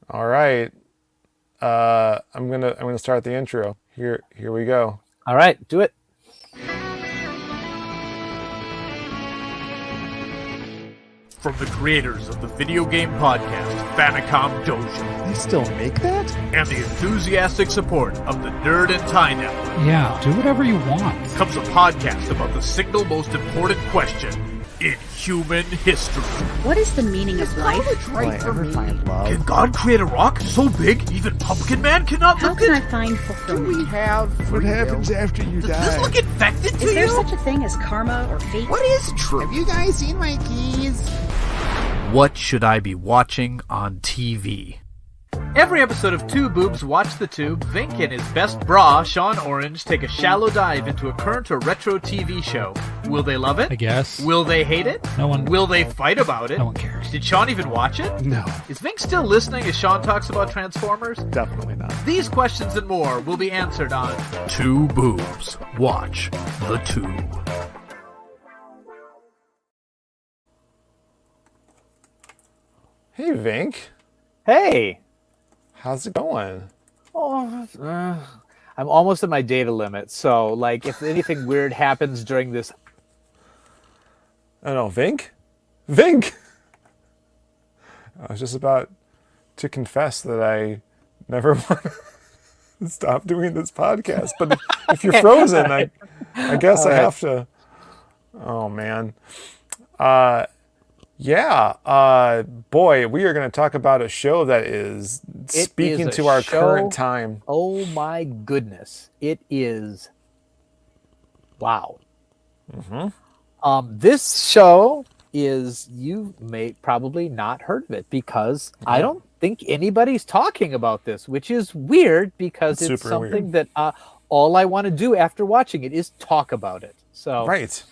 All right. I'm gonna start the intro. Here we go. All right, do it. From the creators of the video game podcast Famicom Dojo They still make that? and the enthusiastic support of the Nerd and Tie Network Yeah, do whatever you want. comes a podcast about the single most important question in human history. What is the meaning of life? Will I ever find love? Can God create a rock so big even Pumpkin Man cannot How lift can it? I find fulfillment? What happens after you Does die? this look infected to Is there you? such a thing as karma or fate? What is true? Have you guys seen my keys? What should I be watching on TV? Every episode of Two Boobs Watch the Tube, Vinnk and his best bra, Sean Orange, take a shallow dive into a current or retro TV show. Will they love it? I guess. Will they hate it? No one. Will they fight about it? No one cares. Did Sean even watch it? No, Is Vinnk still listening as Sean talks about Transformers? definitely not. These questions and more will be answered on Two Boobs Watch the Tube. Hey, Vinnk. Hey. How's it going? Oh, I'm almost at my data limit, so like if anything weird happens during this, I don't know, Vinnk? Vinnk! I was just about to confess that I never want to stop doing this podcast. But if you're frozen, I guess I have to. Oh, man. Boy, we are going to talk about a show that is speaking a to our show- current time. oh my goodness, it is wow. This show is, you may probably not heard of it because I don't think anybody's talking about this, which is weird because it's Super something weird. that all I want to do after watching it is talk about it. So Right.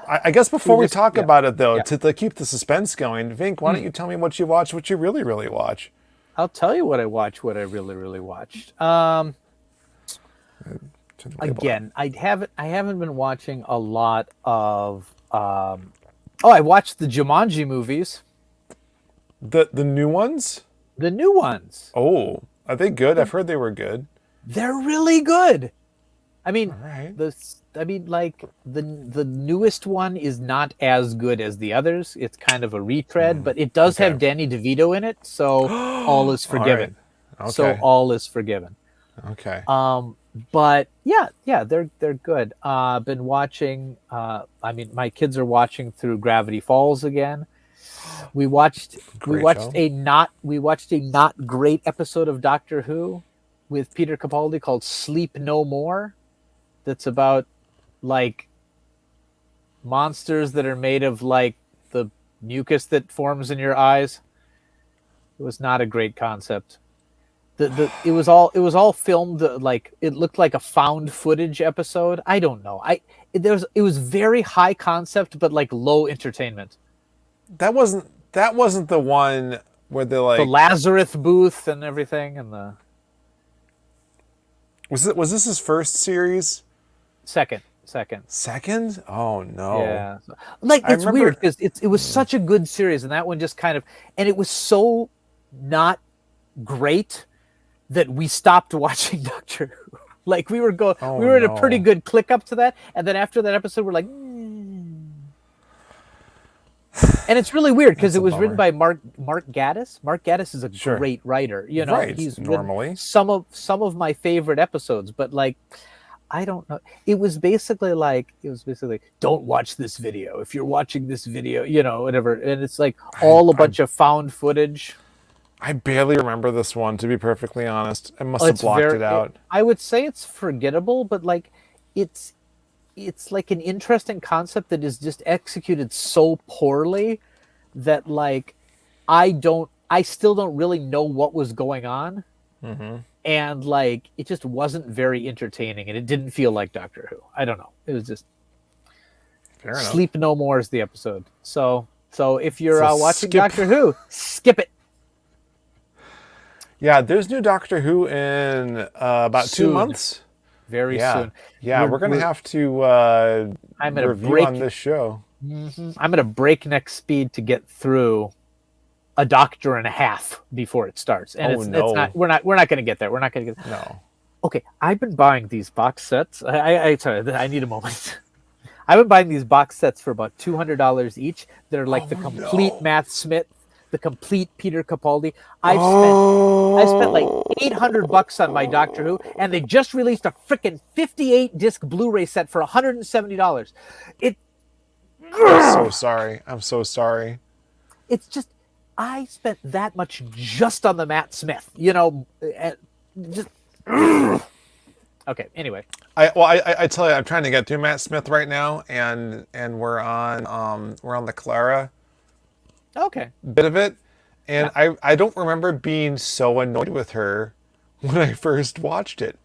I guess before we just- talk yeah, about it, though, yeah. to keep the suspense going, Vinnk, why don't you tell me what you watch, what you really, really watch? I'll tell you what I watched, what I really, really watched. Turn the label Again, I haven't been watching a lot of. I watched the Jumanji movies, up. The new ones? the new ones. Oh, are they good? I've heard they were good. They're really good. I mean, right. like the newest one is not as good as the others. It's kind of a retread, but it does have okay. Danny DeVito in it, so all is forgiven. right. So Okay. all is forgiven. Okay. But yeah, they're good. Been watching. My kids are watching through Gravity Falls again. We watched Show. a not great episode of Doctor Who with Peter Capaldi called Sleep No More. That's about like monsters that are made of like the mucus that forms in your eyes. It was not a great concept. It was all filmed like it looked like a found footage episode. I don't know. It was very high concept but like low entertainment. That wasn't the one where they're like The Lazarus booth and everything, and the was this his first series? second. Second? Oh no. Yeah, like I it's remember- weird because it was such a good series, and that one just kind of, and it was so not great that we stopped watching Doctor Who. Like we were Oh, we were at no. a pretty good click up to that, and then after that episode, we're like, and it's really weird because That's it a was written bummer. by Mark Gatiss. Mark Gatiss is a Sure. great writer. You know, Right, he's normally. written some of my favorite episodes, but like, I don't know. It was basically like don't watch this video. If you're watching this video, you know, whatever. And it's like all a bunch of found footage. I barely remember this one, to be perfectly honest. I must have blocked it out. I would say it's forgettable, but like it's like an interesting concept that is just executed so poorly that like I still don't really know what was going on. Mm-hmm. And like it just wasn't very entertaining, and it didn't feel like Doctor Who. I don't know. It was just Fair enough. Sleep No More is the episode. So if you're So watching skip. Doctor Who, skip it. Yeah, there's new Doctor Who in about 2 Soon. months. Very Yeah. soon. Yeah, we're gonna have to I'm at a review break. on this show. I'm at a breakneck speed to get through a doctor and a half before it starts, and it's not. We're not going to get there. We're not going to get there. No. Okay, I've been buying these box sets. Sorry, I need a moment. I've been buying these box sets for about $200 each. They're like the complete Matt Smith, the complete Peter Capaldi. I spent like $800 on my Doctor Who, and they just released a freaking 58 disc Blu-ray set for $170. I'm so sorry. I'm so sorry. It's just, I spent that much just on the Matt Smith. You know, just. Okay. Anyway, I tell you, I'm trying to get through Matt Smith right now, and we're on the Clara. Okay. Bit of it, and I don't remember being so annoyed with her when I first watched it.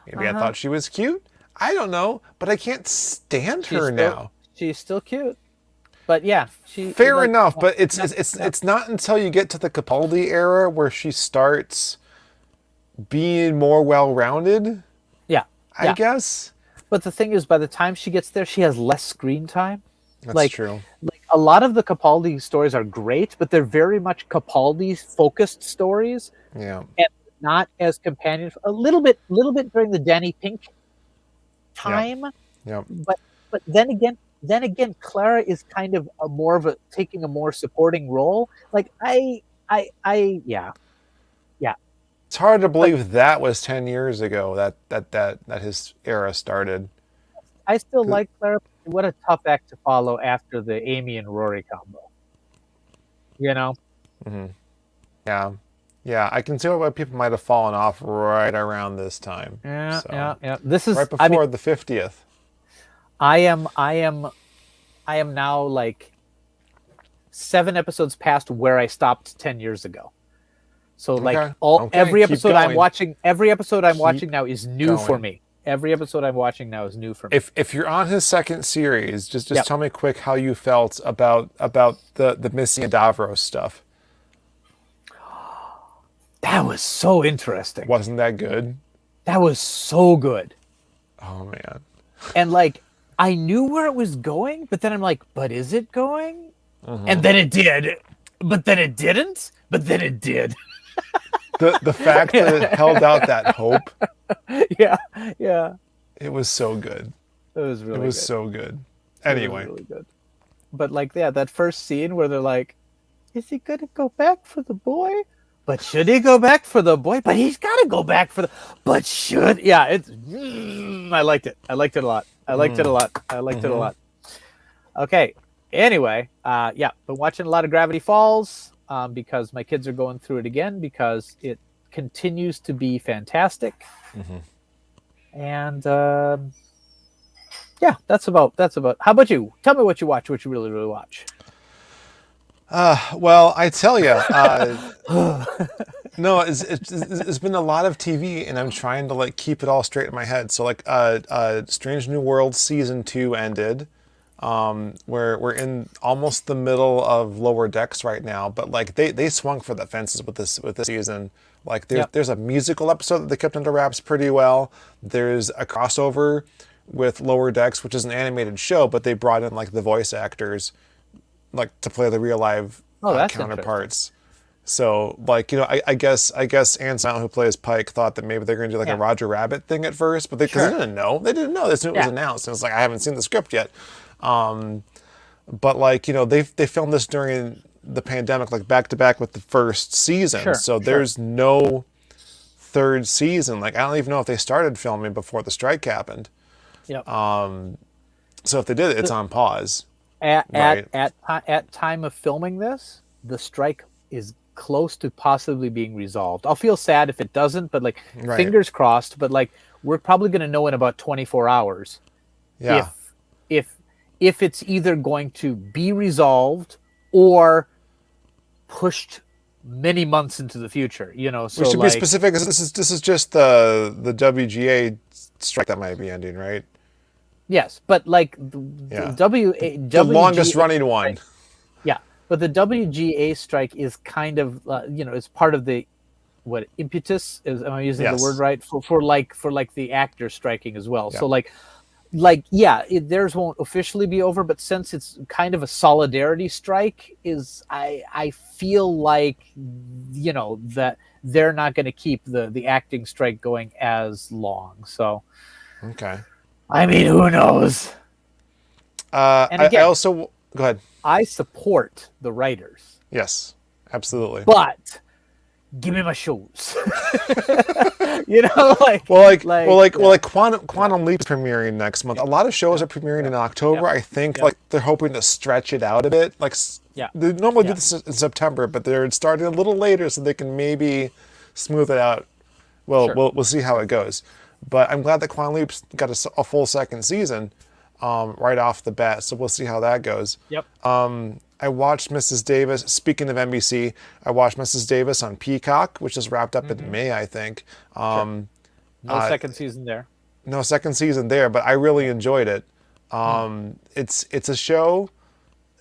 Maybe I thought she was cute. I don't know, but I can't stand her now. She's still cute, but yeah, fair enough. But it's not until you get to the Capaldi era where she starts being more well-rounded. I guess. But the thing is, by the time she gets there, she has less screen time. That's true. Like a lot of the Capaldi stories are great, but they're very much Capaldi-focused stories. Yeah. And not as companion. A little bit during the Danny Pink time. Yeah. But then again, Clara is kind of taking a more supporting role. Like yeah. It's hard to believe that was 10 years ago that his era started. I still like Clara. What a tough act to follow after the Amy and Rory combo. You know? Mm-hmm. Yeah. I can see why people might have fallen off right around this time. Yeah. This is right before the 50th. I am now like 7 episodes past where I stopped 10 years ago. So every episode I'm watching now is new for me. Every episode I'm watching now is new for me. If you're on his second series, just tell me quick how you felt about the Missy and Davros stuff. That was so interesting. Wasn't that good? That was so good. Oh man. And like I knew where it was going, but then I'm like, but is it going? And then it did. But then it didn't. But then it did. The fact that it held out that hope. Yeah. It was so good. It was really so good. Anyway. Really good. But like, that first scene where they're like, is he going to go back for the boy? But should he go back for the boy? But he's got to go back for the... But should... Yeah, it's... I liked it. I liked it a lot. I liked it a lot. Okay. Anyway, been watching a lot of Gravity Falls because my kids are going through it again because it continues to be fantastic. And that's about. How about you? Tell me what you watch. What you really watch. Well, I tell you, no, it's been a lot of TV, and I'm trying to like keep it all straight in my head. So like, Strange New Worlds season 2 ended. We're in almost the middle of Lower Decks right now, but like they swung for the fences with this season. Like there's a musical episode that they kept under wraps pretty well. There's a crossover with Lower Decks, which is an animated show, but they brought in like the voice actors like to play the real live counterparts. So like, you know, I guess Ann Silent, who plays Pike, thought that maybe they're going to do like a Roger Rabbit thing at first, but because they didn't know. They didn't know. They knew it was announced. And it's like, I haven't seen the script yet. But like, you know, they filmed this during the pandemic, like back to back with the first season. So there's no third season. Like, I don't even know if they started filming before the strike happened. So if they did, it's on pause. At time of filming this, the strike is close to possibly being resolved. I'll feel sad if it doesn't, but like fingers crossed. But like, we're probably going to know in about 24 hours. Yeah. If it's either going to be resolved or pushed many months into the future, you know. So we should be specific. This is just the WGA strike that might be ending, right? Yes, but like the longest running one. Yeah, but the WGA strike is kind of it's part of the impetus is. Am I using the word right for the actor striking as well? So like. theirs won't officially be over, but since it's kind of a solidarity strike, I feel like, that they're not going to keep the acting strike going as long. So, Okay. I mean, who knows? And I again, also go ahead. I support the writers, Yes, absolutely. but give me my shoes. Like Quantum Leap is premiering next month. A lot of shows are premiering in October. I think like they're hoping to stretch it out a bit. Like they normally do this in September, but they're starting a little later so they can maybe smooth it out. Well, we'll see how it goes. But I'm glad that Quantum Leap's got a full second season right off the bat. So we'll see how that goes. Yep. I watched Mrs. Davis. Speaking of NBC, I watched Mrs. Davis on Peacock, which is wrapped up in May, I think. No second season there. No second season there, but I really enjoyed it. It's a show.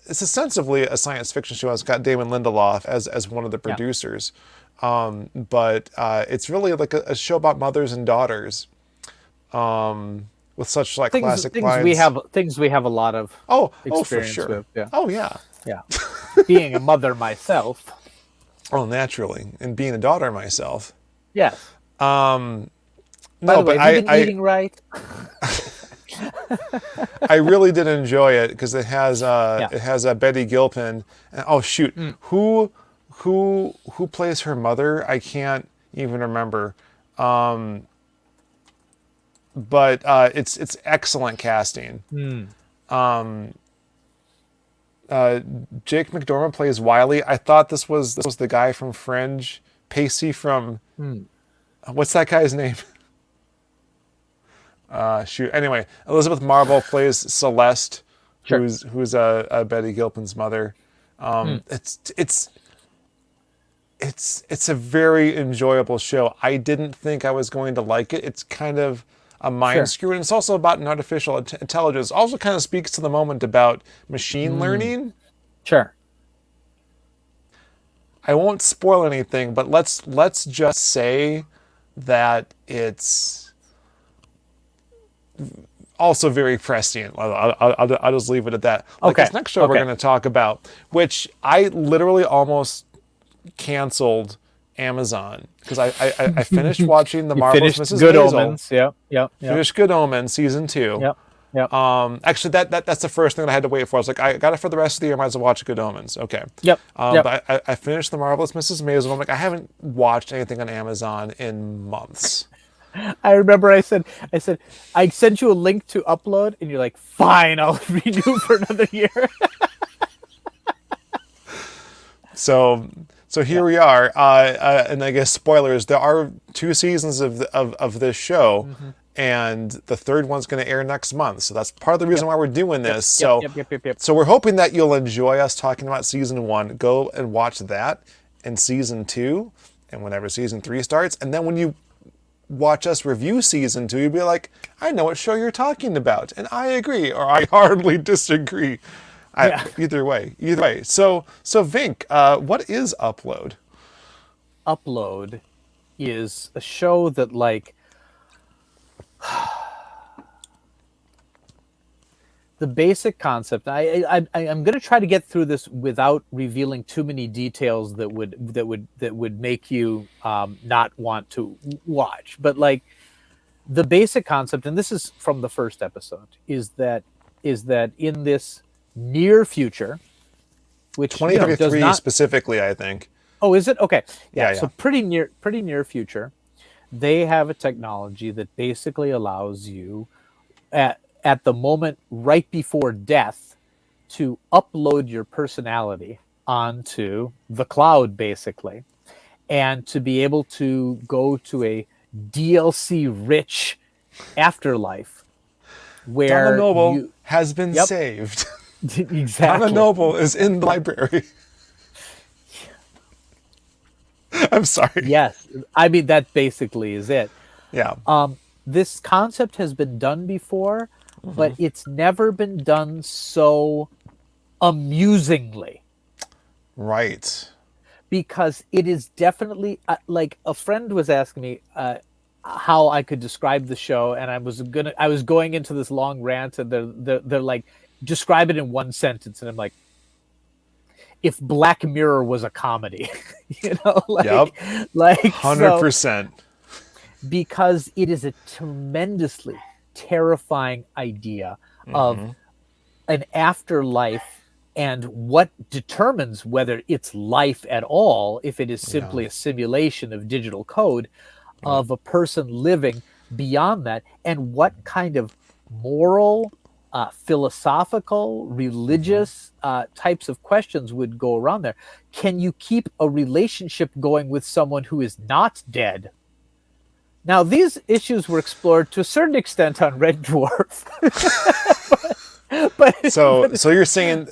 It's ostensibly a science fiction show. It's got Damon Lindelof as one of the producers, but it's really like a show about mothers and daughters, with such like classic lines. Things we have a lot of experience for sure. with. Yeah. Oh yeah. Yeah. Being a mother myself. Oh, naturally, and being a daughter myself. Yes. No, By the way, but have you been eating right? I really did enjoy it because it has Betty Gilpin. And, oh shoot, who plays her mother? I can't even remember. But it's excellent casting. Jake McDormand plays Wiley. I thought this was the guy from Fringe, Pacey from what's that guy's name? Shoot. Anyway, Elizabeth Marvel plays Celeste, who's Betty Gilpin's mother. It's a very enjoyable show. I didn't think I was going to like it. It's kind of a mind screw, and it's also about an artificial intelligence. Also, kind of speaks to the moment about machine learning. Sure. I won't spoil anything, but let's just say that it's also very prescient. I'll just leave it at that. Like this next show we're going to talk about, which I literally almost canceled Amazon because I finished watching the marvelous Mrs. Good Maisel. Omens. Yep. Finished Good Omens season 2. Yep. Actually, that's the first thing that I had to wait for. I was like, I got it for the rest of the year. Might as well watch Good Omens. Okay. Yep. But I finished the marvelous Mrs. Maisel. I'm like, I haven't watched anything on Amazon in months. I remember I said I sent you a link to upload, and you're like, fine, I'll renew for another year. So here we are, and I guess spoilers. There are 2 seasons of this show, and the third one's going to air next month. So that's part of the reason why we're doing this. So we're hoping that you'll enjoy us talking about season 1. Go and watch that, and season 2, and whenever season 3 starts, and then when you watch us review season 2, you'll be like, I know what show you're talking about, and I agree, or I hardly disagree. Either way. So Vinnk, what is Upload? Upload is a show that, like, the basic concept. I'm going to try to get through this without revealing too many details that would make you not want to watch. But like the basic concept, and this is from the first episode, is that in this near future, which 2033 specifically, I think. Oh, is it? Okay. Yeah. So pretty near future, they have a technology that basically allows you at the moment right before death to upload your personality onto the cloud, basically, and to be able to go to a DLC rich afterlife where Donna Noble has been saved. Exactly. Donna Noble is in the library. I'm sorry. Yes. I mean, that basically is it. Yeah. This concept has been done before, but it's never been done so amusingly. Right. Because it is definitely, like a friend was asking me, how I could describe the show, and I was going into this long rant, and they're like, describe it in one sentence, and I'm like, if Black Mirror was a comedy, like, Yep. like 100%. because it is a tremendously terrifying idea of an afterlife and what determines whether it's life at all, if it is simply a simulation of digital code of a person living beyond that, and what kind of moral, philosophical, religious types of questions would go around there. Can you keep a relationship going with someone who is not dead? Now, these issues were explored to a certain extent on Red Dwarf. but So you're saying,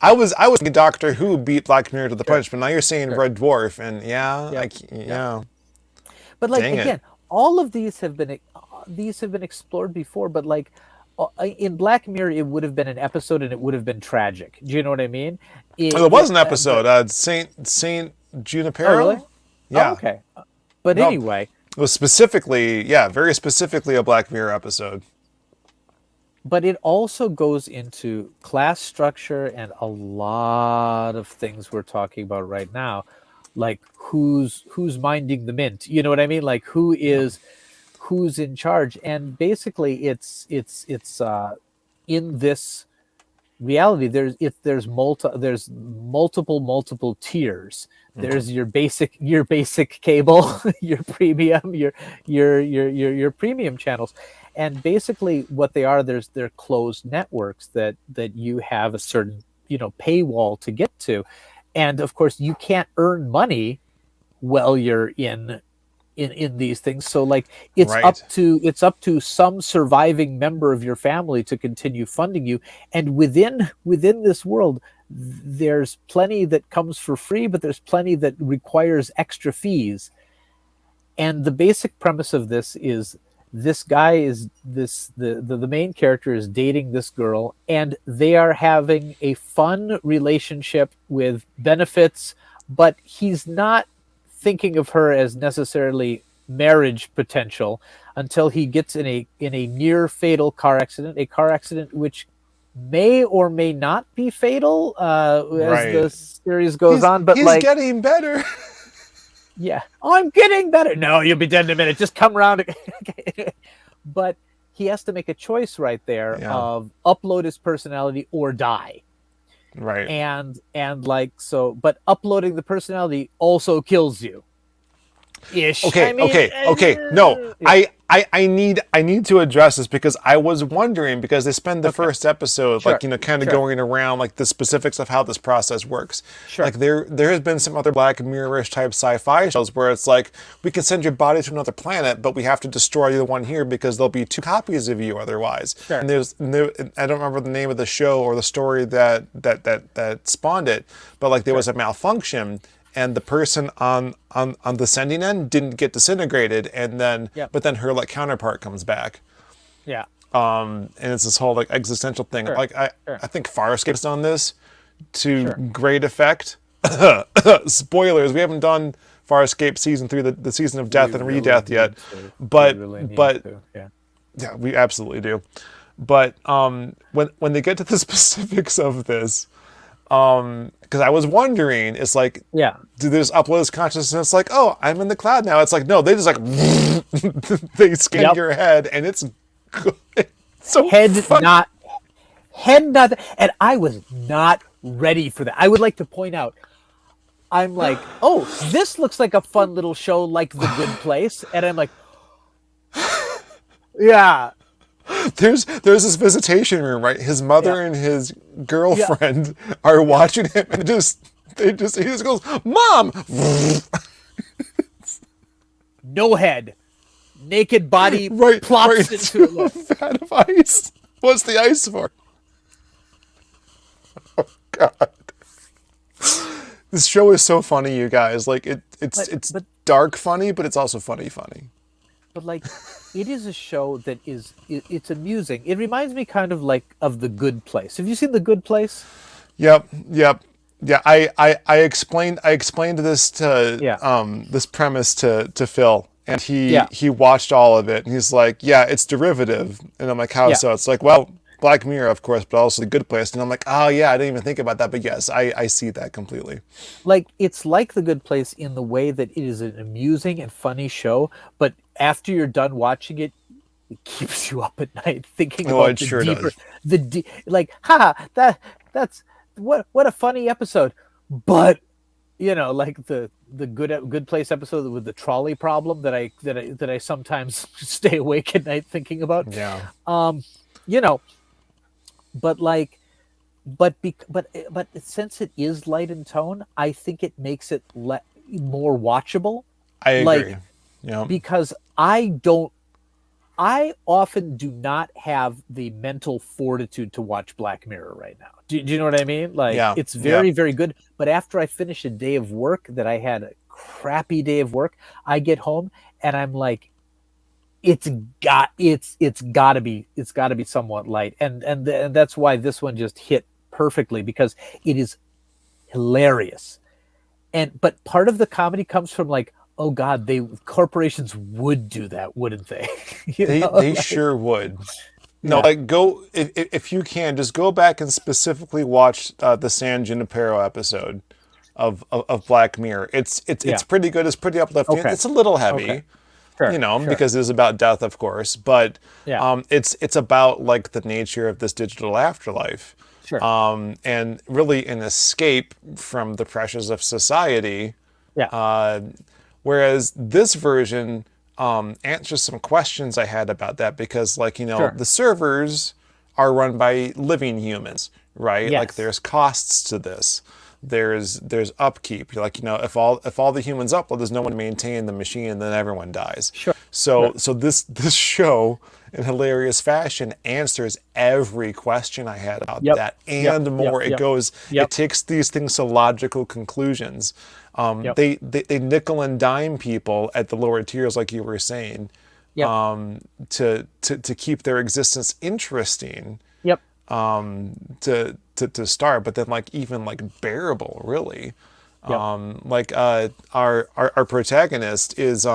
I was thinking Doctor Who beat Black Mirror to the punch, but now you're saying Red Dwarf, and But like, Dang it. again, all of these have been explored before, but like in Black Mirror, it would have been an episode and it would have been tragic. Do you know what I mean? There was an episode, Saint Junipero. Oh, really? Yeah. Oh, okay. But No. anyway, It was specifically, very specifically a Black Mirror episode. but it also goes into class structure and a lot of things we're talking about right now, like who's minding the mint. You know what I mean? Like who's in charge, and basically it's in this reality there's multiple tiers. There's your basic cable, your premium, your premium channels, and basically what they are, they're closed networks that you have a certain paywall to get to, and of course you can't earn money while you're in these things. So like it's up to some surviving member of your family to continue funding you, and within this world there's plenty that comes for free, but there's plenty that requires extra fees. And the basic premise of this is this guy is the main character is dating this girl, and they are having a fun relationship with benefits, but he's not thinking of her as necessarily marriage potential until he gets in a near fatal car accident which may or may not be fatal as the series goes on, but he's getting better. Yeah. Oh, I'm getting better. No, you'll be dead in a minute. Just come around. But he has to make a choice right there of upload his personality or die. Right. And like, so, but uploading the personality also kills you. Ish. Okay. No, yeah. I need to address this because I was wondering, because they spend the first episode going around like the specifics of how this process works. Sure. Like there has been some other Black Mirror-ish type sci-fi shows where it's like, we can send your body to another planet, but we have to destroy the one here because there'll be 2 copies of you otherwise. Sure. And I don't remember the name of the show or the story that spawned it, but like there was a malfunction, and the person on the sending end didn't get disintegrated, and then but then her like counterpart comes back. Yeah. And it's this whole like existential thing. Sure. Like I think Farscape's done this to great effect. Spoilers, we haven't done Farscape season 3, the season of death and re-death yet. But yeah, we absolutely do. But when they get to the specifics of this, because I was wondering, it's like, do they just upload his consciousness? Like, oh, I'm in the cloud now. It's like, no, they just like they scan your head, and it's good. So head not, and I was not ready for that. I would like to point out, I'm like, oh, this looks like a fun little show, like The Good Place, and I'm like, yeah. There's this visitation room, right? His mother and his girlfriend are watching him, and he just goes, "Mom!" No head, naked body plops into a vat of ice. What's the ice for? Oh God! This show is so funny, you guys. Like it's dark funny, but it's also funny. But like, it is a show that it's amusing. It reminds me kind of like of The Good Place. Have you seen The Good Place? Yep. Yeah, I explained this to this premise to Phil, and Yeah. he watched all of it, and he's like, yeah, it's derivative. And I'm like, how Yeah. so? It's like, well, Black Mirror, of course, but also The Good Place. And I'm like, oh yeah, I didn't even think about that, but yes, I see that completely. Like, it's like The Good Place in the way that it is an amusing and funny show, but after you're done watching it, it keeps you up at night thinking Oh, about it the sure deeper, does. like, that's what a funny episode. But like the good Place episode with the trolley problem that I sometimes stay awake at night thinking about. Yeah. You know, but like, but since it is light in tone, I think it makes it more watchable. I agree. Like, yeah. Because I often do not have the mental fortitude to watch Black Mirror right now. Do you know what I mean? Like, Yeah. It's very, very good. But after I finish a day of work that I had a crappy day of work, I get home and I'm like, it's got to be somewhat light. And that's why this one just hit perfectly, because it is hilarious. But part of the comedy comes from like, oh God, corporations would do that, wouldn't they? They sure would. No, Yeah. like go if you can, just go back and specifically watch the San Junipero episode of Black Mirror. It's pretty good. It's pretty uplifting. Okay. It's a little heavy, Okay. Sure. because it is about death, of course. But Yeah. it's about like the nature of this digital afterlife. Sure. And really an escape from the pressures of society. Yeah. Whereas this version answers some questions I had about that, because Sure. the servers are run by living humans, right? Yes. Like there's costs to this. There's upkeep. You're like, if all the humans up, well, there's no one to maintain the machine, and then everyone dies. Sure. So this show in hilarious fashion answers every question I had about Yep. that and Yep. more. Yep. It takes these things to logical conclusions. Yep. They nickel and dime people at the lower tiers, like you were saying, Yep. to keep their existence interesting, Yep. to start, but then even bearable, really. Yep. Our protagonist is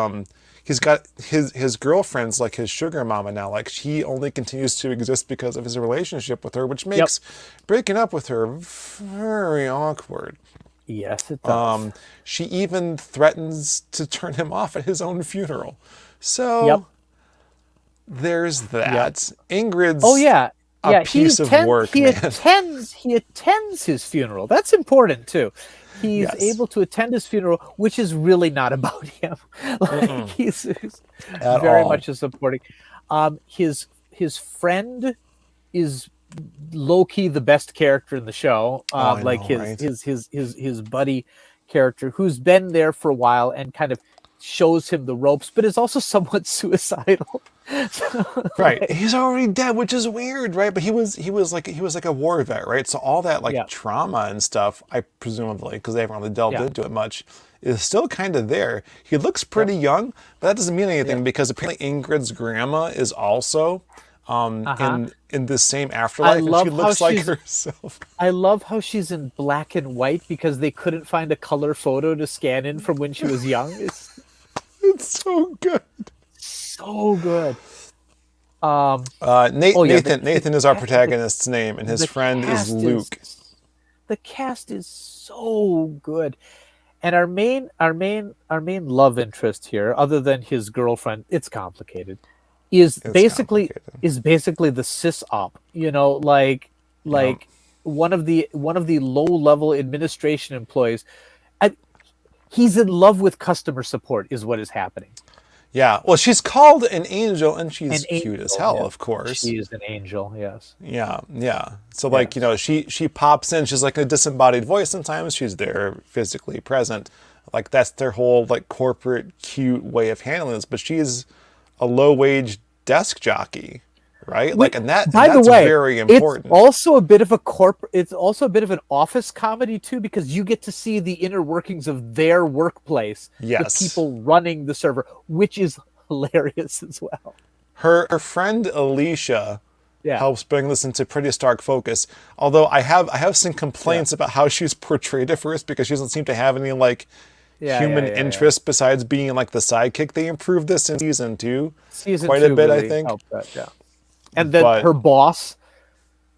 he's got his girlfriend's like his sugar mama now. Like, he only continues to exist because of his relationship with her, which makes breaking up with her very awkward. Yes, it does. She even threatens to turn him off at his own funeral. So Yep. there's that. Ingrid's Oh yeah. a piece of work, he man. attends his funeral. That's important too. He's Yes. able to attend his funeral, which is really not about him. Like, he's At very all. much a supporting. His friend is low key the best character in the show. I Like know, right? his buddy character, who's been there for a while and kind of shows him the ropes, but is also somewhat suicidal. Right. He's already dead, which is weird, right? But he was like a war vet, right? So all that Yeah. trauma and stuff, I presumably, because they haven't really delved Yeah. into it much, is still kind of there. He looks pretty young, but that doesn't mean anything, because apparently Ingrid's grandma is also in this same afterlife, and love she how looks like she's- herself. I love how she's in black and white because they couldn't find a color photo to scan in from when she was young. It's It's so good. so good. Nathan is our protagonist's name, and his The friend is cast Luke. The cast is so good, and our main love interest here, other than his girlfriend, it's complicated. Is basically the cis op. One of the low level administration employees. He's in love with customer support, is what is happening. Yeah, well, she's called an angel, and she's An cute as angel, hell, yeah. of course. She is an angel, yes. Yeah. So she pops in. She's like a disembodied voice. Sometimes she's there physically present. Like, that's their whole corporate cute way of handling this. But she's a low wage desk jockey, right? And that's very important. It's also a bit of It's also a bit of an office comedy too, because you get to see the inner workings of their workplace. Yes. The people running the server, which is hilarious as well. Her friend Alicia Yeah. helps bring this into pretty stark focus. Although I have some complaints about how she's portrayed at first, because she doesn't seem to have any human interest besides being like the sidekick. They improved this in season 2 Season quite 2 a bit, really I think. helped that, yeah. And then her boss.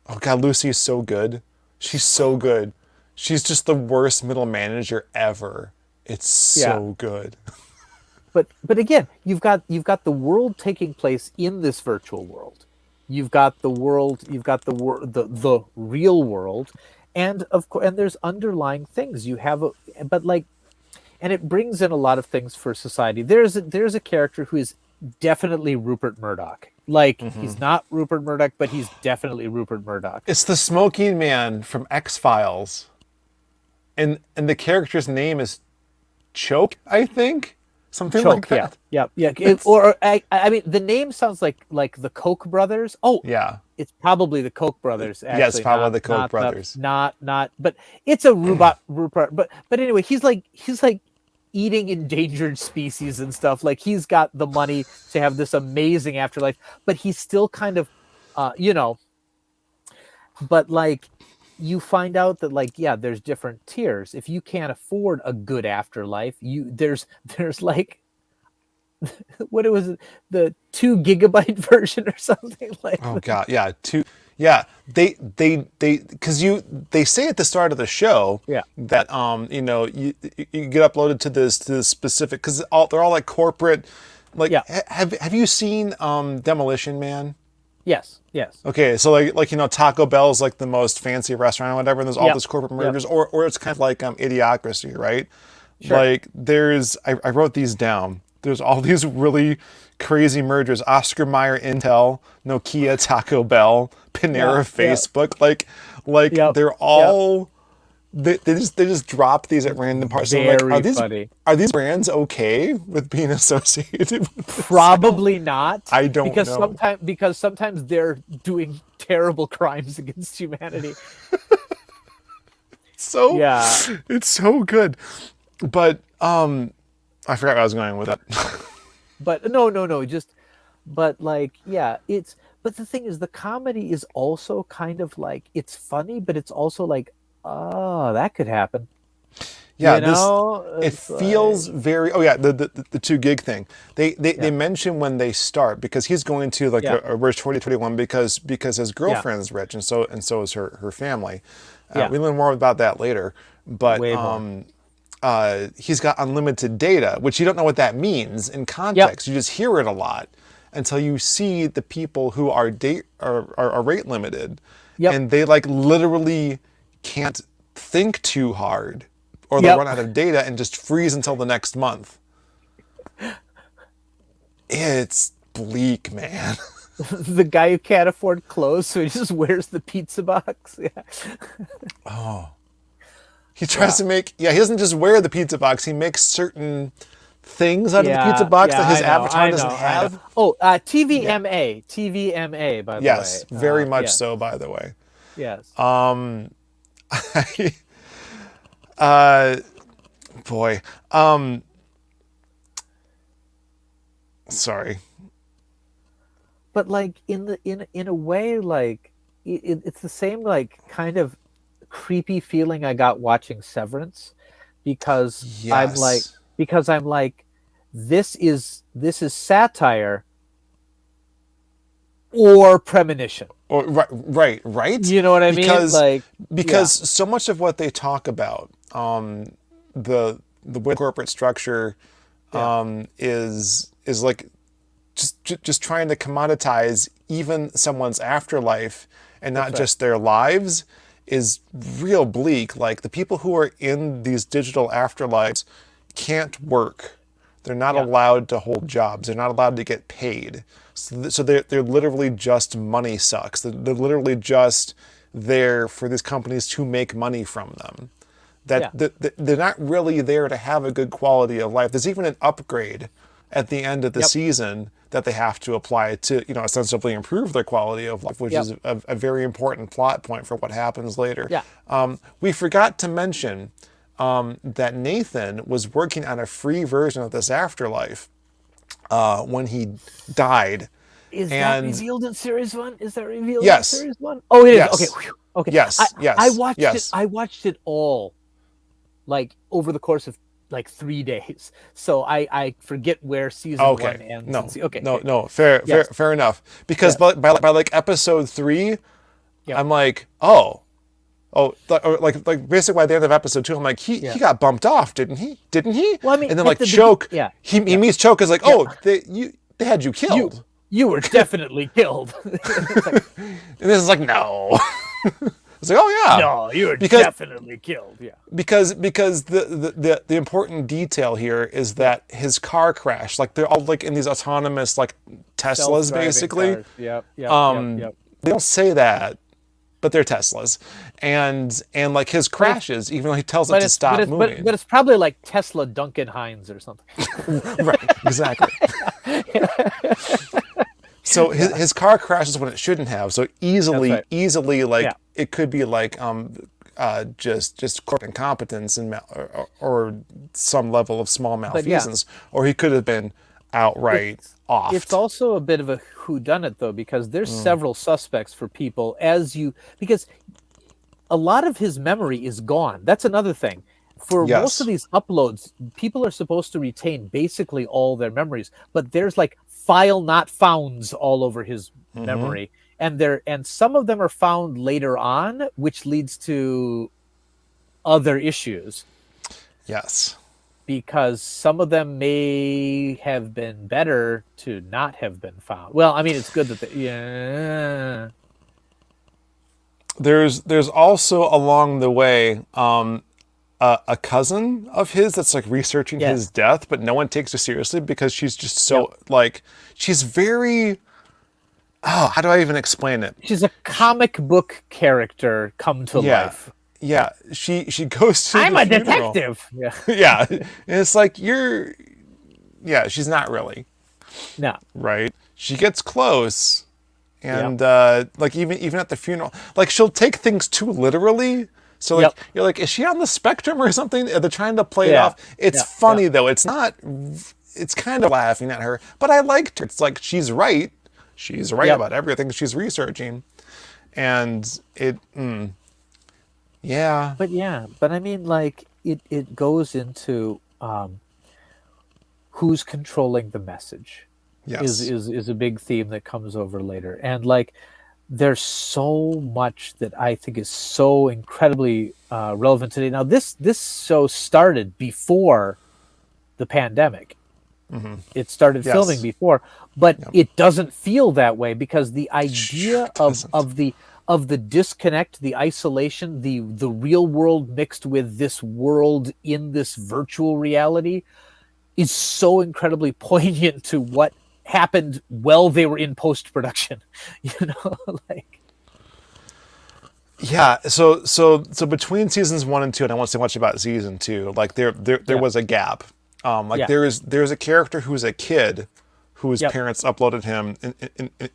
Oh God, Lucy is so good. She's so good. She's just the worst middle manager ever. It's so good. But again, you've got the world taking place in this virtual world. You've got the world. You've got the real world, and of course, and there's underlying things. You have and it brings in a lot of things for society. There's a character who is definitely Rupert Murdoch. Like he's not Rupert Murdoch, but he's definitely Rupert Murdoch. It's the smoking man from X-Files, and the character's name is Choke, I think. Something like that. Yeah. I mean, the name sounds like the Koch brothers. Oh, yeah. It's probably the Koch brothers. Actually, yes, probably the Koch brothers. Not. But it's a Rupert. But anyway, he's like eating endangered species and stuff. Like he's got the money to have this amazing afterlife, but he's still kind of, But like, you find out that there's different tiers. If you can't afford a good afterlife, there's like what was it, the 2 gigabyte version or something like oh that. God, yeah, they because they say at the start of the show that you get uploaded to this specific, because they're all like corporate, have you seen Demolition Man? Yes. Okay, so like Taco Bell is like the most fancy restaurant or whatever, and there's all this corporate mergers, or it's kind of like Idiocracy, right? Sure. Like I wrote these down. There's all these really crazy mergers: Oscar Mayer, Intel, Nokia, Taco Bell, Panera, Facebook. They're all they just drop these at random parts. Very funny. Are these brands okay with being associated with this? Probably not. I don't know. Because sometimes they're doing terrible crimes against humanity. It's so good. But I forgot where I was going with that. But no. But the thing is, the comedy is also kind of like, it's funny, but it's also like, oh, that could happen. Yeah, it feels very. Oh yeah, the 2 gig thing. They mention when they start, because he's going to a rich 2021 because his girlfriend is rich, and so is her family. We learn more about that later, but he's got unlimited data, which you don't know what that means in context. You just hear it a lot until you see the people who are rate limited, and they literally can't think too hard, or they'll run out of data and just freeze until the next month. It's bleak, man. The guy who can't afford clothes, so he just wears the pizza box. Oh. He tries to make, he doesn't just wear the pizza box, he makes certain things out of the pizza box that his avatar doesn't have. Oh, TVMA, by the way. Yes, very much so, by the way. Yes. Boy. Sorry. But in a way, it's the same kind of creepy feeling I got watching Severance, because I'm like, this is satire or premonition. Or right. You know what I mean? Because so much of what they talk about, the corporate structure, is like just trying to commoditize even someone's afterlife and not just their lives, is real bleak. Like, the people who are in these digital afterlives can't work. They're not allowed to hold jobs. They're not allowed to get paid. So they're literally just money sucks. They're literally just there for these companies to make money from them. They're not really there to have a good quality of life. There's even an upgrade at the end of the season that they have to apply to, ostensibly improve their quality of life, which is a very important plot point for what happens later. We forgot to mention that Nathan was working on a free version of this afterlife when he died. Is that revealed in series 1? Is that revealed in series 1? Oh, it is. Okay. Okay. Yes. I watched it all, over the course of like 3 days, so I forget where season one Okay. ends. No. Okay. No. Fair. Yes. Fair enough. Because Yes. by like episode 3, Yep. I'm like, oh, like basically by the end of episode 2, I'm like, he got bumped off, didn't he? Well, I mean, and then at like the Choke, begin- he meets Choke is like, oh, they had you killed, You were definitely killed. and this is like, no. It's like, oh yeah, No, you were Because- definitely killed. Yeah. because the important detail here is that his car crashed. Like they're all like in these autonomous like Teslas Self-driving basically. cars. Yep. Yep. They don't say that, but they're Teslas, and like his crashes, even though he tells it to stop moving. But it's probably like Tesla Duncan Hines or something. Right, exactly. So his car crashes when it shouldn't have. So easily like it could be like just corporate incompetence and or some level of small malfeasance, or he could have been outright off. It's also a bit of a whodunit though, because there's several suspects for people because a lot of his memory is gone. That's another thing. For most of these uploads, people are supposed to retain basically all their memories, but there's like file not founds all over his memory, and some of them are found later on, which leads to other issues. Yes. Because some of them may have been better to not have been found. Well, I mean, it's good that There's also along the way a cousin of his that's like researching his death, but no one takes her seriously because she's just so like she's very. Oh, how do I even explain it? She's a comic book character come to life. Yeah, she goes to. I'm the a funeral. detective. Yeah. Yeah, and it's like she's not really. No. Right. She gets close, and like even at the funeral, like she'll take things too literally. So like you're like, is she on the spectrum or something? They're trying to play it off. It's funny though. It's not. It's kind of laughing at her, but I liked her. It's like she's right. She's right about everything she's researching, and it. Yeah. But I mean, like it goes into who's controlling the message. Yes. Is a big theme that comes over later, and like there's so much that I think is so incredibly relevant today. Now this show started before the pandemic. It started filming before, but it doesn't feel that way because the idea of the disconnect, the isolation, the real world mixed with this world in this virtual reality is so incredibly poignant to what happened while they were in post-production. Like. Yeah, so between seasons 1 and 2, and I won't say much about season 2, like there was a gap. There's a character who's a kid whose parents uploaded him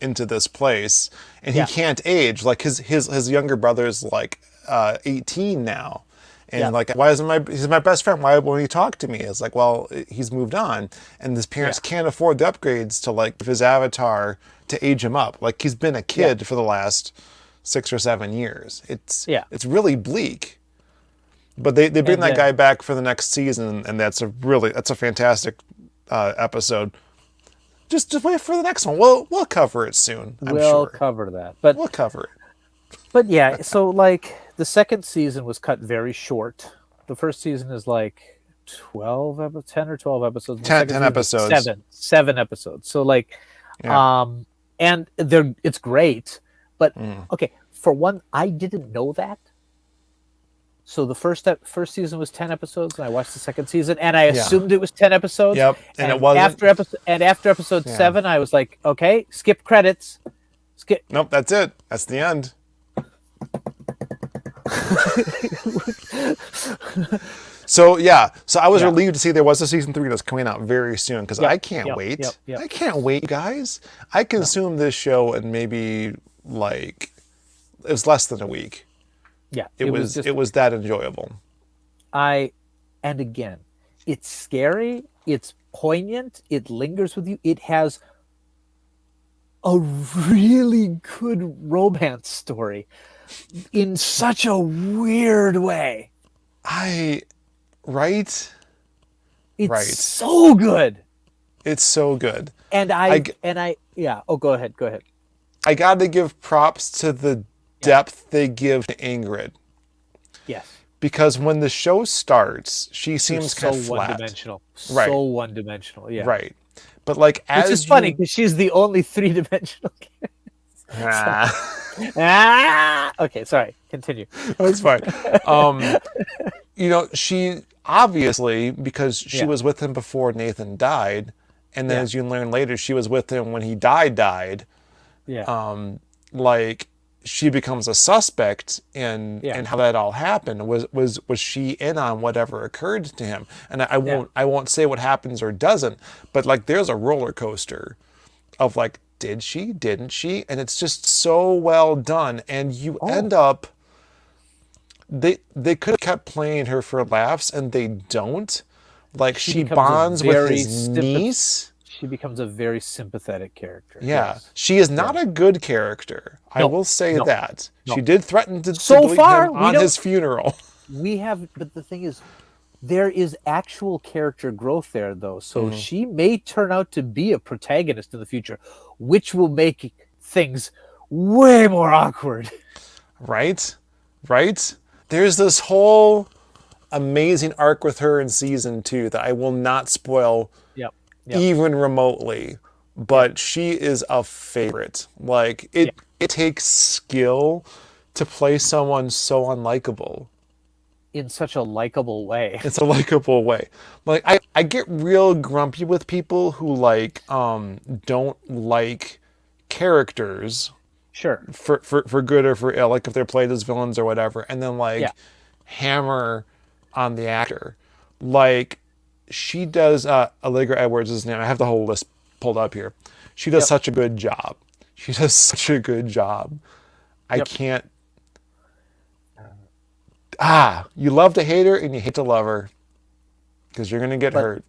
into this place, and he can't age. Like his younger brother's like 18 now, and like why isn't he's my best friend? Why won't he talk to me? It's like, well, he's moved on, and his parents can't afford the upgrades to like his avatar to age him up. Like he's been a kid for the last 6 or 7 years. It's really bleak. But they bring that guy back for the next season, and that's a fantastic episode. Just wait for the next one. We'll cover it soon. We'll cover that, but we'll cover it. But yeah, so like the second season was cut very short. The first season is like 10 or 12 episodes. 10 episodes. Seven episodes. So like, and it's great. But okay, for one, I didn't know that. So the first season was 10 episodes, and I watched the second season, and I assumed it was 10 episodes. Yep, and it wasn't. After episode 7, I was like, okay, skip credits. Skip. Nope, that's it. That's the end. So I was relieved to see there was a season 3 that's coming out very soon because I can't wait. I can't wait, guys. I consumed this show in maybe like it was less than a week. Yeah, it was that enjoyable. And again, it's scary, it's poignant, it lingers with you. It has a really good romance story in such a weird way. Right? It's Right. so good. It's so good. And yeah. Oh, go ahead. I got to give props to the depth they give to Ingrid. Yes. Because when the show starts, she seems so kind of flat. one-dimensional. Right. So one-dimensional. Yeah. Right. But like as Which is funny because she's the only three-dimensional character. Okay, sorry. Continue. That's fine. She obviously, because she was with him before Nathan died, and then as you learn later, she was with him when he died. Yeah. Like she becomes a suspect in how that all happened. Was she in on whatever occurred to him? And I won't say what happens or doesn't, but like there's a roller coaster of like, did she, didn't she? And it's just so well done. And you end up, they could have kept playing her for laughs and they don't. Like she bonds with his niece. She becomes a very sympathetic character. Yeah. Yes. She is not a good character. I will say that. No. She did threaten to delete him on his funeral. But the thing is, there is actual character growth there, though. So she may turn out to be a protagonist in the future, which will make things way more awkward. Right? There's this whole amazing arc with her in season 2 that I will not spoil even remotely, but she is a favorite. Like it takes skill to play someone so unlikable. In such a likable way. It's a likable way. Like I get real grumpy with people who like don't like characters. Sure. For good or for ill, like if they're played as villains or whatever, and then like hammer on the actor. Like she does Allegra Edwards' name. I have the whole list pulled up here. She does such a good job. I can't. You love to hate her and you hate to love her because you're gonna get hurt.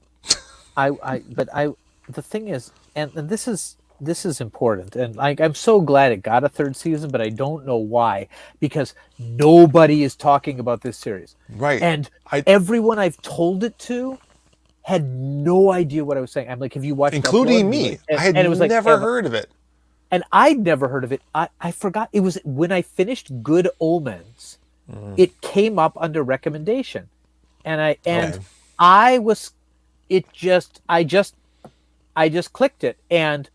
The thing is, and this is important, and I'm so glad it got a third season, but I don't know why, because nobody is talking about this series. Right. And everyone I've told it to had no idea what I was saying. I'm like, have you watched including me? I had never heard of it. And I'd never heard of it. I forgot. It was when I finished Good Omens, it came up under recommendation. And I just clicked it and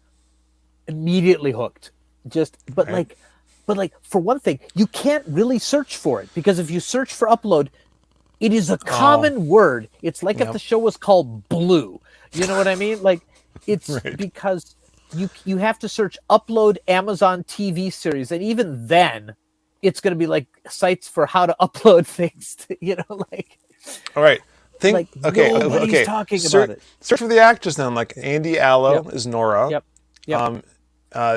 immediately hooked. But for one thing, you can't really search for it, because if you search for upload, it is a common word. It's like if the show was called Blue. You know what I mean? Like it's because you have to search upload Amazon TV series, and even then it's going to be like sites for how to upload things to, like. All right. Nobody's talking about it. Search for the actress now. Like Andy Allo is Nora. Yep.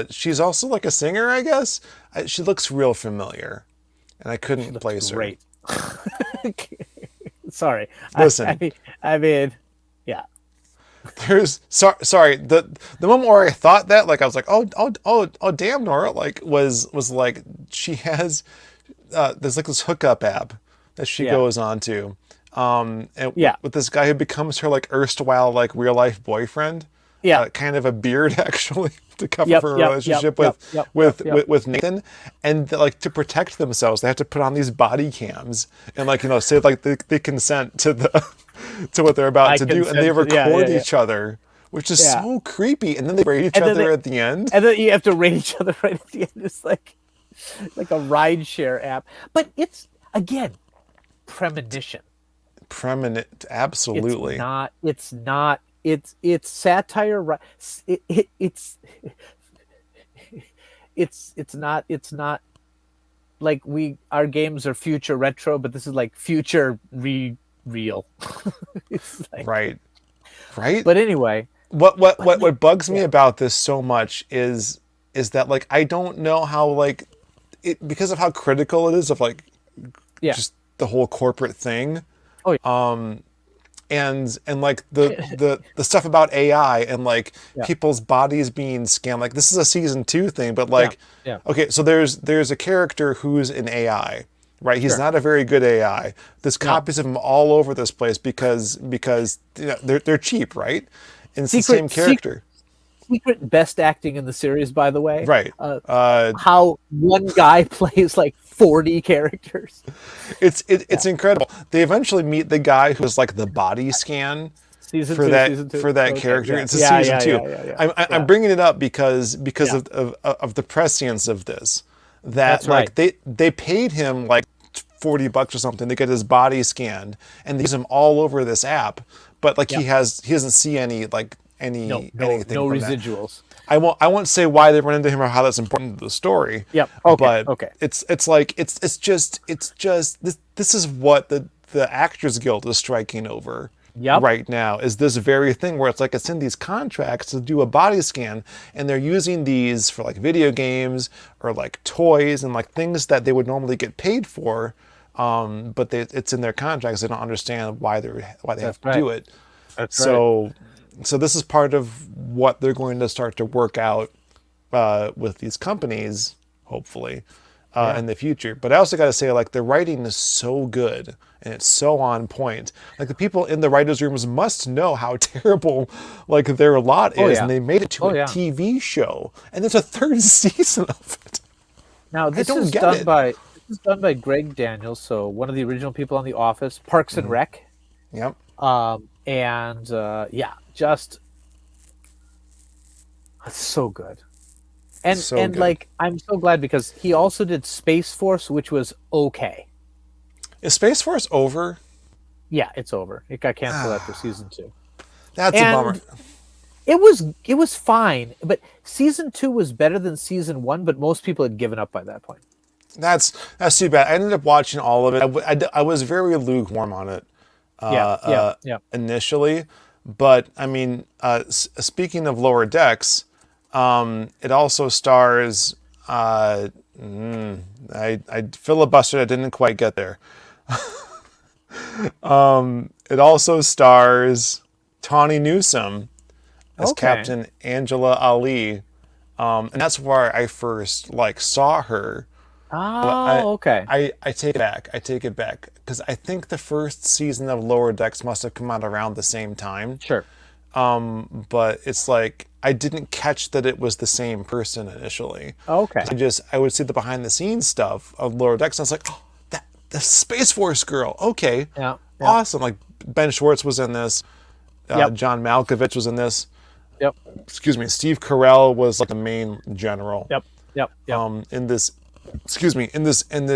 She's also like a singer, I guess. She looks real familiar, and I couldn't place her. Great. Sorry. Listen. I mean, yeah. There's sorry. The moment where I thought that, like, I was like, oh, damn, Nora, like, was like she has there's like this hookup app that she goes on to, with this guy who becomes her like erstwhile like real life boyfriend. Kind of a beard actually to cover her relationship with Nathan, and like to protect themselves, they have to put on these body cams and like say like they consent to what they're about to do, and they record each other, which is so creepy. And then they rate each other at the end, and then you have to rate each other right at the end. It's like a rideshare app, but it's again premonition. Absolutely. It's not. It's satire. It's not like our games are future retro, but this is like future real. It's like, right. But anyway, what bugs me about this so much is that like I don't know how like it, because of how critical it is of like just the whole corporate thing. And like the stuff about AI and like people's bodies being scanned. Like this is a season 2 thing, but like okay, so there's a character who's an AI, right? He's not a very good AI. There's copies of him all over this place because they're cheap, right? And it's the same character. Secret best acting in the series, by the way. Right. How one guy plays like 40 characters. It's incredible. They eventually meet the guy who's like the body scan for that character. Yeah. It's season 2. I'm bringing it up because of the prescience of this. That's like they paid him like $40 or something to get his body scanned, and they use him all over this app. But like he doesn't see any like anything. No residuals. I won't say why they run into him or how that's important to the story. Yep. Okay. But it's just this is what the Actors Guild is striking over right now, is this very thing where it's like it's in these contracts to do a body scan, and they're using these for like video games or like toys and like things that they would normally get paid for, but it's in their contracts. They don't understand why they have to do it. So this is part of what they're going to start to work out with these companies, hopefully, in the future. But I also got to say, like, the writing is so good and it's so on point. Like, the people in the writers' rooms must know how terrible, like, their lot is, and they made it to a TV show, and there's a 3rd season of it. Now, this is done by Greg Daniels, so one of the original people on The Office, Parks and Rec. Yep. Just it's so good. And good. Like, I'm so glad because he also did Space Force, which was okay. Is Space Force over? Yeah, it's over. It got canceled after season 2. That's a bummer. It was fine, but season 2 was better than season 1, but most people had given up by that point. That's too bad. I ended up watching all of it. I was very lukewarm on it initially. But I mean, speaking of Lower Decks, it also stars. I filibustered. I didn't quite get there. It also stars Tawny Newsome as Captain Angela Ali, and that's where I first saw her. Okay. I take it back. I take it back because I think the first season of Lower Decks must have come out around the same time. Sure. But it's like I didn't catch that it was the same person initially. Okay. I would see the behind the scenes stuff of Lower Decks, and I was like, oh, the Space Force girl. Okay. Yeah. Awesome. Like Ben Schwartz was in this. John Malkovich was in this. Yep. Excuse me. Steve Carell was like the main general. Yep. In this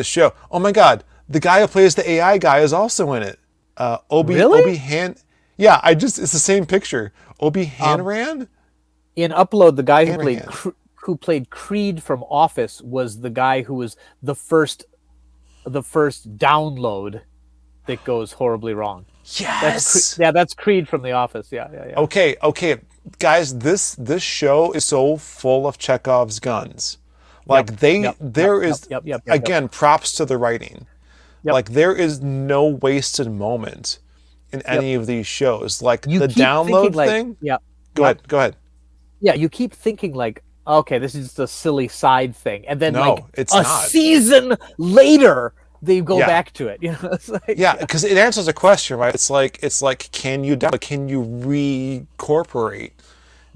show. Oh my God, the guy who plays the AI guy is also in it. Obi Han. Yeah, it's the same picture. Obi Hanran. In Upload, the guy who played Creed from Office was the guy who was the first download that goes horribly wrong. Yes. That's Creed from The Office. Yeah. Okay, guys, this show is so full of Chekhov's guns. Like again, props to the writing. Yep. Like there is no wasted moment in any of these shows. Like the download thing. Go ahead. Yeah, you keep thinking like, okay, this is just a silly side thing, and then it's not. Season later they go back to it. You know, it's like, because it answers a question, right? It's like can you reincorporate,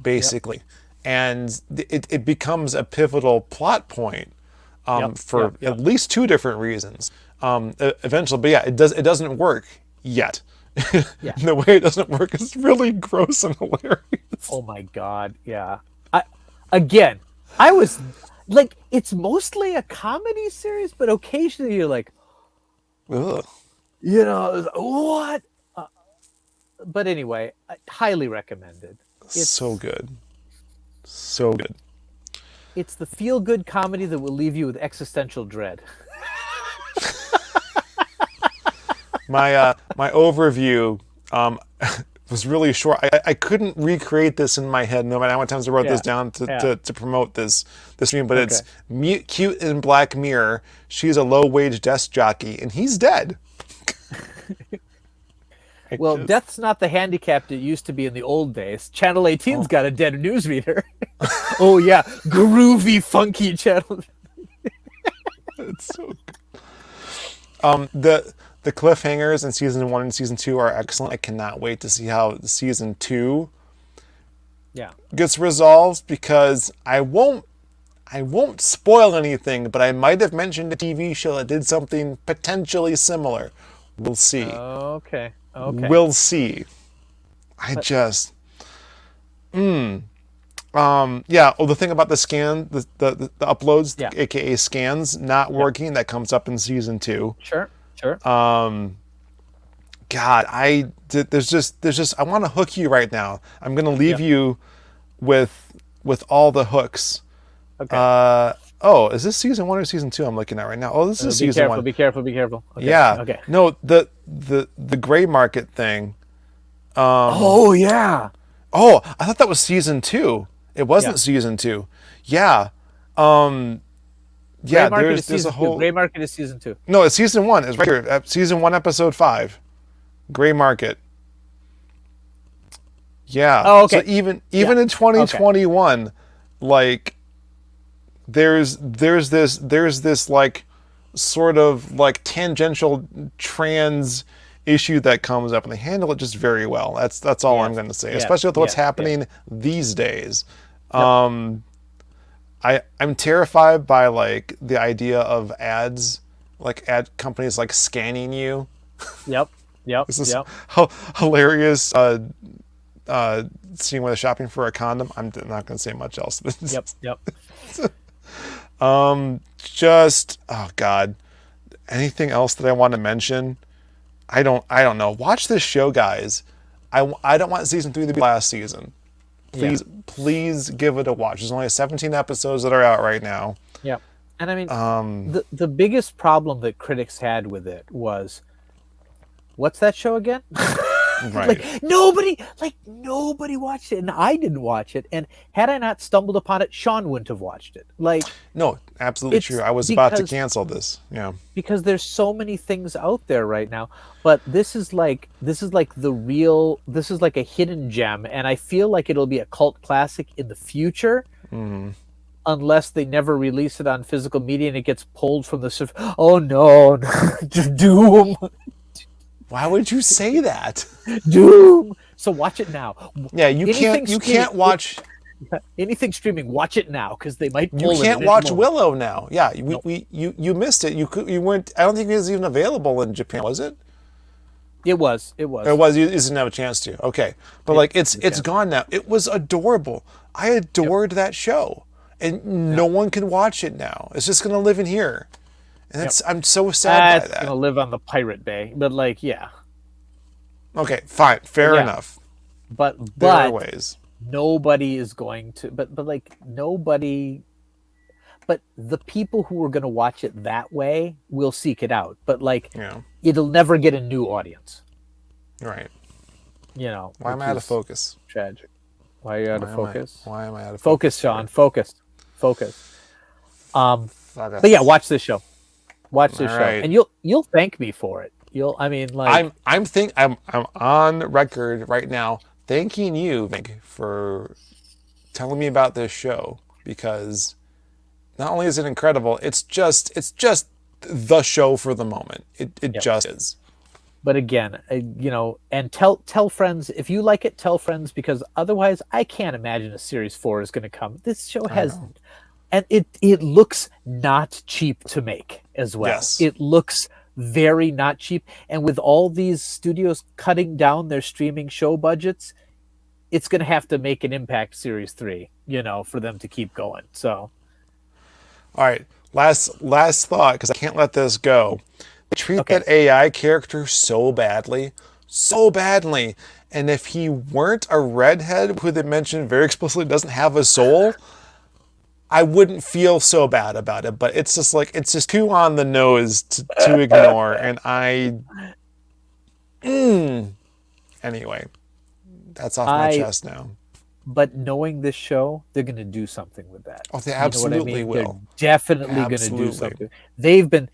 basically. And it becomes a pivotal plot point for at least 2 different reasons. Eventually, but it doesn't work yet. The way it doesn't work is really gross and hilarious. Oh my God! Yeah. I was like, it's mostly a comedy series, but occasionally you're like, ugh. You know, what? But anyway, highly recommended. It's so good. So good. It's the feel-good comedy that will leave you with existential dread. My overview was really short. I couldn't recreate this in my head no matter how many times I wrote this down to promote this stream, but it's cute in Black Mirror. She's a low-wage desk jockey, and he's dead. Death's not the handicap it used to be in the old days. Channel 18's got a dead newsreader. Oh, yeah. Groovy, funky channel. It's so good. The cliffhangers in season 1 and season 2 are excellent. I cannot wait to see how season 2 Yeah. gets resolved, because I won't spoil anything, but I might have mentioned a TV show that did something potentially similar. We'll see. Okay. We'll see. Yeah. Oh, the thing about the scan, the uploads, Yeah. aka scans, not working. That comes up in season 2. Sure. God, there's just I want to hook you right now. I'm gonna leave you with all the hooks. Okay. Oh, is this season 1 or season 2 I'm looking at right now? Oh, this is season 1. Be careful. Okay. Yeah. Okay. No, the gray market thing. Oh yeah. Oh, I thought that was season 2. It wasn't season 2. Yeah. Yeah, there's a whole... Gray Market is season 2. No, it's season 1. It's right here. Season 1, episode 5. Gray Market. Yeah. Oh, okay. So even in 2021, like there's this like sort of like tangential trans issue that comes up, and they handle it just very well. That's all I'm going to say, especially with what's happening these days. I'm terrified by like the idea of ads, like ad companies like scanning you. Yep. This is hilarious. Seeing where they're shopping for a condom. I'm not going to say much else. Yep. Just, oh God, anything else that I want to mention? I don't know. Watch this show, guys. I don't want season 3 to be last season. Please give it a watch. There's only 17 episodes that are out right now. Yeah. And I mean, the biggest problem that critics had with it was, what's that show again? Right. Nobody watched it, and I didn't watch it. And had I not stumbled upon it, Sean wouldn't have watched it. No, absolutely true. I was about to cancel this. Yeah. Because there's so many things out there right now, but this is like a hidden gem, and I feel like it'll be a cult classic in the future. Mm-hmm. Unless they never release it on physical media and it gets pulled from the surface. Oh no, Doom. Why would you say that? Doom. So watch it now. Yeah, you can't watch anything streaming. Watch it now, because they might. You can't watch Willow now. Yeah, you missed it. You weren't. I don't think it was even available in Japan, was it? It was. It was. You didn't have a chance to. Okay, but it's gone now. It was adorable. I adored that show, and no one can watch it now. It's just gonna live in here. And I'm so sad by that. It's gonna live on the Pirate Bay, but Okay, fine, fair enough. But there are ways. Nobody is going to. But nobody. But the people who are going to watch it that way will seek it out. But it'll never get a new audience. Right. Why am I out of focus? Tragic. Why are you out of focus? Why am I out of focus? Sean, focus. But yeah, watch this show. Watch this show, and you'll thank me for it. I'm on record right now thanking you, Vinnk, for telling me about this show, because not only is it incredible, it's just the show for the moment. It just is. But again, and tell friends if you like it. Tell friends, because otherwise, I can't imagine a series 4 is going to come. This show has. And it looks not cheap to make as well. Yes. It looks very not cheap. And with all these studios cutting down their streaming show budgets, it's going to have to make an impact series 3, for them to keep going. So, all right, last thought, because I can't let this go. They treat that AI character so badly. And if he weren't a redhead who they mentioned very explicitly doesn't have a soul, I wouldn't feel so bad about it, but it's just too on the nose to ignore, and anyway, that's off my chest now. But knowing this show, they're going to do something with that. Oh, they absolutely will. They're definitely going to do something. They've been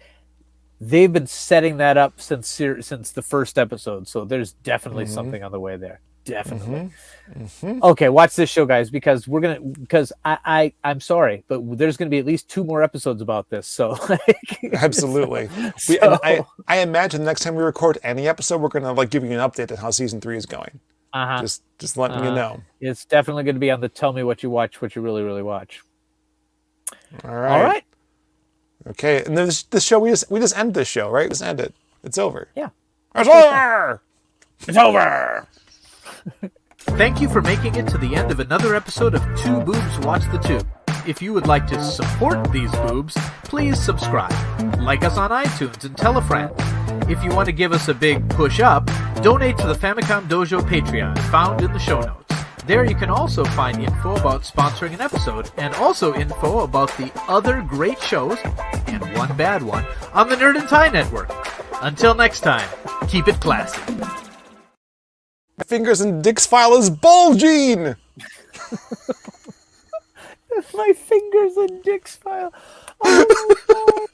setting that up since the first episode, so there's definitely something on the way there. Definitely. Okay, watch this show, guys, because I'm sorry, but there's gonna be at least 2 more episodes about this. So Absolutely. I imagine next time we record any episode, we're gonna like give you an update on how season 3 is going. Just letting you know. It's definitely going to be on the tell me what you watch, what you really, really watch. All right. All right. Okay, and this show we just end this show, right? Just end it. It's over. Yeah. It's over. It's over. Thank you for making it to the end of another episode of Two Boobs Watch the Tube. If you would like to support these boobs, please subscribe. Like us on iTunes and tell a friend. If you want to give us a big push up, donate to the Famicom Dojo Patreon, found in the show notes. There you can also find info about sponsoring an episode, and also info about the other great shows, and one bad one, on the Nerd and Tie Network. Until next time, keep it classy. My fingers in Dick's file is bulging. My fingers in Dick's file. Oh, no.